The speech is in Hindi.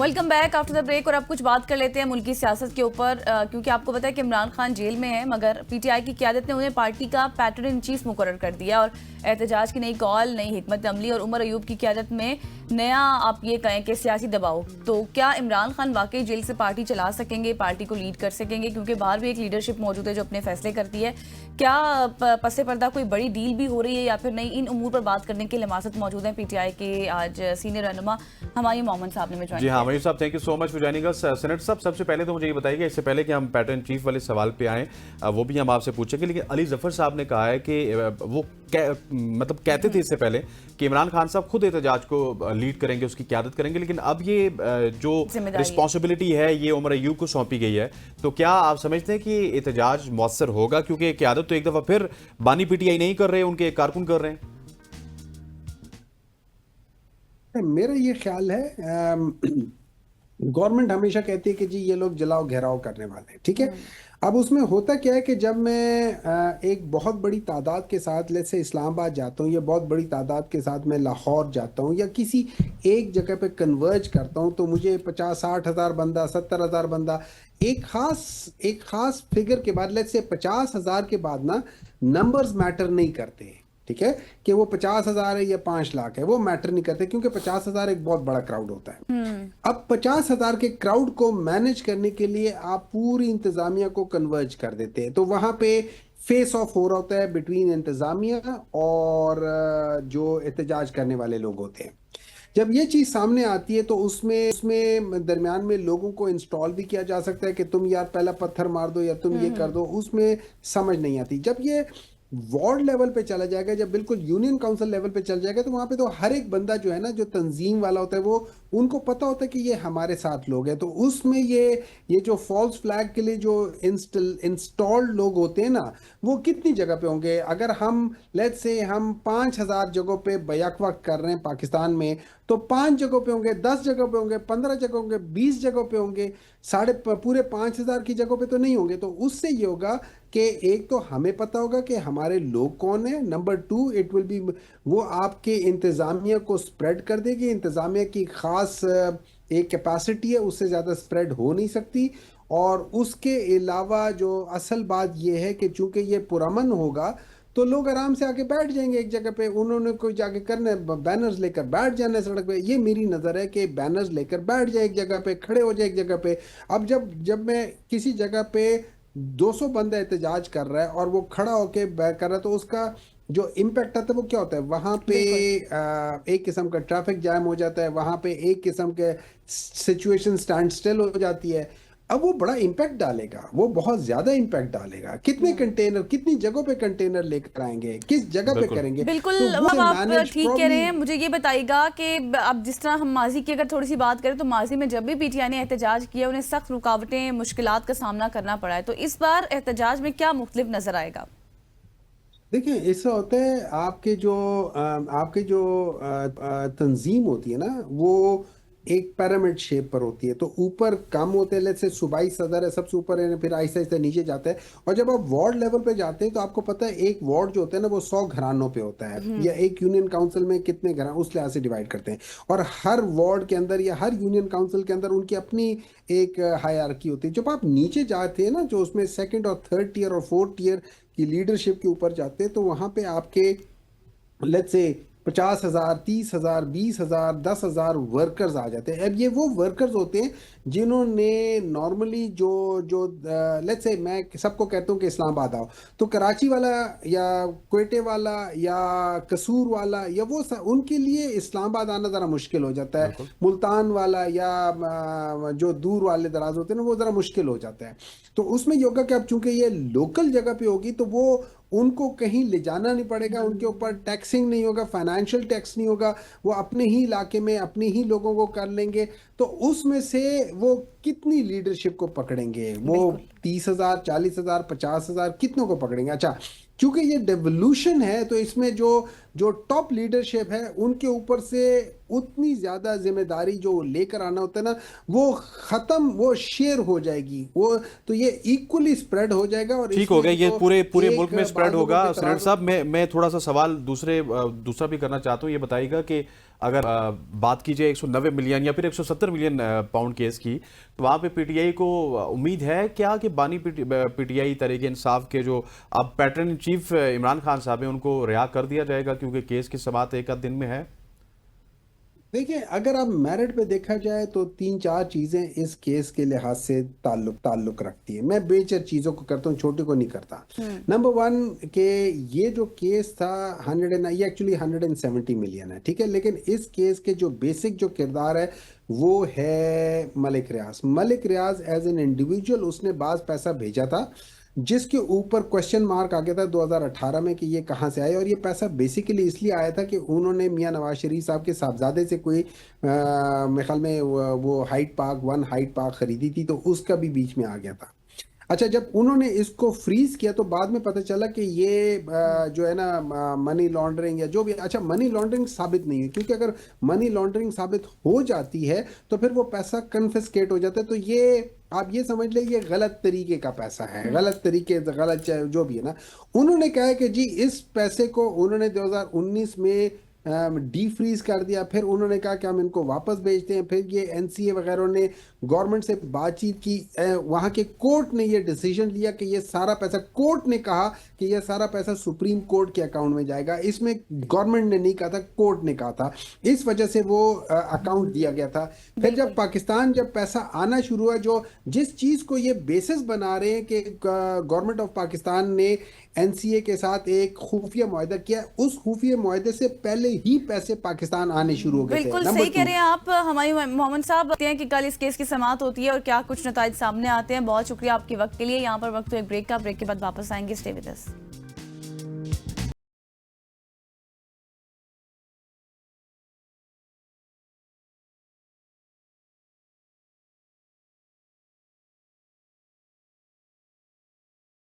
Welcome back after the break. और अब कुछ बात कर लेते हैं मुल्की सियासत के ऊपर, क्योंकि आपको पता है कि इमरान खान जेल में है, मगर पीटीआई की क़यादत ने उन्हें पार्टी का पैटर्न इन चीफ मुकर्रर कर दिया और एहतजाज की नई कॉल, नई हिकमत अमली और उमर अयूब की क़यादत में नया, आप ये कहें कि सियासी दबाव। तो क्या इमरान खान वाकई जेल से पार्टी चला सकेंगे, पार्टी को लीड कर सकेंगे? क्योंकि बाहर भी एक लीडरशिप मौजूद है जो अपने फैसले करती है। क्या पसे पर्दा कोई बड़ी डील भी हो रही है या फिर नहीं? इन उमूर पर बात करने के लिए हमारे साथ मौजूद हैं पीटीआई के आज सीनियर रहनुमा हमायूं मोहम्मद साहब ने में ज्वाइन जी हाँ, हमायूं साहब, thank you so much for joining us. Senator साहब, सबसे पहले तो मुझे ये बताइए, इससे पहले कि हम पैटर्न चीफ वाले सवाल पे आएँ, वो भी हम आपसे पूछेंगे, लेकिन अली जफर साहब ने कहा है कि वो मतलब कहते थे इससे पहले कि इमरान खान साहब खुद एहतजाज को लीड करेंगे, उसकी क़यादत करेंगे, लेकिन अब ये जो रिस्पॉन्सिबिलिटी है ये उमर अयूब को सौंपी गई है। तो क्या आप समझते हैं कि एहतजाज मौसर होगा? क्योंकि क़यादत तो एक दफ़ा फिर बानी पीटीआई नहीं कर रहे, उनके कारकुन कर रहे हैं। मेरा ये ख्याल है, गवर्नमेंट हमेशा कहती है कि जी ये लोग जलाओ घेराव करने वाले हैं, ठीक है। अब उसमें होता क्या है कि जब मैं एक बहुत बड़ी तादाद के साथ लेट्स से इस्लामाबाद जाता हूँ या बहुत बड़ी तादाद के साथ मैं लाहौर जाता हूँ या किसी एक जगह पे कन्वर्ज करता हूँ, तो मुझे 50-60 हज़ार बंदा, 70 हज़ार बंदा, एक खास फिगर के बाद, लेट्स से 50 हज़ार के बाद ना नंबर्स मैटर नहीं करते हैं, ठीक है, कि वो 50 हज़ार है या 5 लाख है, वो मैटर नहीं करते, क्योंकि 50 हज़ार एक बहुत बड़ा क्राउड होता है। अब 50 हज़ार के क्राउड को मैनेज करने के लिए आप पूरी इंतजामिया को कन्वर्ज कर देते हैं, तो वहां पे फेस ऑफ हो रहा होता है बिटवीन इंतजामिया और जो एहतजाज करने वाले लोग होते हैं। जब ये चीज सामने आती है तो उसमें दरमियान में लोगों को इंस्टॉल भी किया जा सकता है कि तुम यार पहला पत्थर मार दो या तुम ये कर दो, उसमें समझ नहीं आती। जब ये वार्ड लेवल पे चला जाएगा, जब बिल्कुल यूनियन काउंसिल लेवल पे चल जाएगा, तो वहां पे तो हर एक बंदा जो है ना, जो तंजीम वाला होता है, वो उनको पता होता है कि ये हमारे साथ लोग हैं। तो उसमें ये जो फॉल्स फ्लैग के लिए जो इंस्टॉल्ड लोग होते हैं ना, वो कितनी जगह पे होंगे? अगर हम लेट्स से हम 5,000 जगहों पे बैक वक्त कर रहे हैं पाकिस्तान में, तो 5 जगहों पे होंगे, 10 जगहों पे होंगे, 15 जगह होंगे, 20 जगहों पे होंगे, पूरे 5,000 की जगहों पे तो नहीं होंगे। तो उससे ये होगा कि एक तो हमें पता होगा कि हमारे लोग कौन है, नंबर 2 इट विल बी, वो आपके इंतज़ामिया को स्प्रेड कर देगी। इंतज़ामिया की ख़ास एक कैपेसिटी है, उससे ज़्यादा स्प्रेड हो नहीं सकती। और उसके अलावा जो असल बात यह है कि चूंकि ये पुरअमन होगा, तो लोग आराम से आके बैठ जाएंगे एक जगह पे। उन्होंने कोई जाके करना, बैनर्स लेकर बैठ जाना है सड़क पे। ये मेरी नज़र है कि बैनर्स लेकर बैठ जाए एक जगह पे, खड़े हो जाए एक जगह पे। अब जब मैं किसी जगह पे 200 बंदा एहतजाज कर रहा है और वो खड़ा होके कर रहा है, तो उसका जो इम्पैक्ट आता है वो क्या होता है? वहां पे एक किस्म का ट्रैफिक जैम हो जाता है, वहां पे एक किस्म के सिचुएशन स्टैंड स्टिल हो जाती है। अब वो बड़ा इम्पैक्ट डालेगा, वो बहुत ज्यादा इम्पैक्ट डालेगा। कितने कंटेनर, कितनी जगहों पे कंटेनर लेकर आएंगे, किस जगह पे करेंगे? बिल्कुल, तो अब आप ठीक कह रहे हैं। मुझे ये बताइएगा कि अब जिस तरह हम माजी की अगर थोड़ी सी बात करें, तो माजी में जब भी पीटीआई ने एहतजाज किया, उन्हें सख्त रुकावटें, मुश्किलात का सामना करना पड़ा है। तो इस बार एहतजाज में क्या मुख्तलिफ नजर आएगा? देखिए, ऐसा होता है, आपके जो तंजीम होती है ना, वो एक पिरामिड शेप पर होती है। तो ऊपर कम होते हैं, जैसे सूबाई सदर है सबसे ऊपर है, फिर आहिस्ता आहिस्ता नीचे जाता है। और जब आप वार्ड लेवल पे जाते हैं, तो आपको पता है एक वार्ड जो होता है ना, वो 100 घरानों पे होता है, या एक यूनियन काउंसिल में कितने घरान, उस लिहाज से डिवाइड करते हैं। और हर वार्ड के अंदर या हर यूनियन काउंसिल के अंदर उनकी अपनी एक हायरार्की होती है। जब आप नीचे जाते हैं ना, जो उसमें सेकेंड और थर्ड टीयर और फोर्थ टीयर की लीडरशिप के ऊपर जाते हैं, तो वहां पे आपके लेट्स से 50,000, 30,000, 20,000, 10,000 वर्कर्स आ जाते हैं। अब ये वो वर्कर्स होते हैं जिन्होंने नॉर्मली जो जो लेट्स से मैं सबको कहता हूँ कि इस्लामाबाद आओ, तो कराची वाला या क्वेटे वाला या कसूर वाला या वो उनके लिए इस्लामाबाद आना ज़रा मुश्किल हो जाता है। मुल्तान वाला या जो दूर वाले दराज होते हैं ना, वो ज़रा मुश्किल हो जाता है। तो उसमें ये होगा कि अब चूंकि ये लोकल जगह पे होगी, तो वो उनको कहीं ले जाना नहीं पड़ेगा, उनके ऊपर टैक्सिंग नहीं होगा, फाइनेंशियल टैक्स नहीं होगा, वो अपने ही इलाके में अपने ही लोगों को कर लेंगे। तो उसमें से वो कितनी लीडरशिप को पकड़ेंगे? वो 30,000, 40,000, 50,000 कितनों को पकड़ेंगे? अच्छा, क्योंकि ये डेवोल्यूशन है, तो इसमें जो जो टॉप लीडरशिप है उनके ऊपर से उतनी ज्यादा जिम्मेदारी जो लेकर आना होता है ना, वो खत्म, वो शेयर हो जाएगी, वो तो ये इक्वली स्प्रेड हो जाएगा। और ठीक हो गया, ये पूरे एक मुल्क में स्प्रेड होगा। बाजू सेनेटर साहब, मैं थोड़ा सा सवाल दूसरा भी करना चाहता हूँ। ये बताइएगा कि अगर बात की जाए 190 मिलियन या फिर 170 मिलियन पाउंड केस की, तो वहाँ पे पीटीआई को उम्मीद है क्या कि बानी पीटीआई तहरीक इंसाफ के जो अब pattern in chief Imran Khan साहब हैं उनको रिहा कर दिया जाएगा, क्योंकि केस की समाअत एक आध दिन में है? देखिए, अगर आप मेरिट पे देखा जाए तो तीन चार चीजें इस केस के लिहाज से ताल्लुक रखती है। मैं बेचर चीजों को करता हूँ, छोटी को नहीं करता। नंबर वन के ये जो केस था 100 ये एक्चुअली 170 मिलियन है, ठीक है, लेकिन इस केस के जो बेसिक जो किरदार है वो है मलिक रियाज। मलिक रियाज एज एन इंडिविजुअल उसने बाज पैसा भेजा था जिसके ऊपर क्वेश्चन मार्क आ गया था 2018 में कि ये कहाँ से आया। और ये पैसा बेसिकली इसलिए आया था कि उन्होंने मियां नवाज शरीफ साहब के साहबजादे से कोई मेरे ख्याल में वो हाइट पार्क खरीदी थी, तो उसका भी बीच में आ गया था। अच्छा, जब उन्होंने इसको फ्रीज किया तो बाद में पता चला कि ये जो है ना मनी लॉन्ड्रिंग या जो भी, अच्छा मनी लॉन्ड्रिंग साबित नहीं है, क्योंकि अगर मनी लॉन्ड्रिंग साबित हो जाती है तो फिर वो पैसा कन्फिस्केट हो जाता है। तो ये आप ये समझ ले ये गलत तरीके का पैसा है, गलत जो भी है ना। उन्होंने कहा है कि जी इस पैसे को उन्होंने 2019 में डी फ्रीज कर दिया, फिर उन्होंने कहा कि हम इनको वापस भेजते हैं। फिर ये एनसीए वगैरह ने गवर्नमेंट से बातचीत की, वहाँ के कोर्ट ने ये डिसीजन लिया कि ये सारा पैसा, कोर्ट ने कहा कि ये सारा पैसा सुप्रीम कोर्ट के अकाउंट में जाएगा। इसमें गवर्नमेंट ने नहीं कहा था, कोर्ट ने कहा था, इस वजह से वो अकाउंट दिया गया था। फिर जब पैसा आना शुरू हुआ, जो जिस चीज को ये बेसिस बना रहे हैं कि गवर्नमेंट ऑफ पाकिस्तान ने एनसीए के साथ एक खुफिया मुआहदा किया, उस खुफिया मुआहदे से पहले ही पैसे पाकिस्तान आने शुरू हो गए थे। बिल्कुल सही कह रहे हैं आप। हमारी मोहम्मद साहब बताते हैं कि कल इस केस की समाअत होती है और क्या कुछ नताइज सामने आते हैं। बहुत शुक्रिया आपके वक्त के लिए। यहाँ पर वक्त तो एक ब्रेक का, ब्रेक के बाद वापस आएंगे। Stay with us.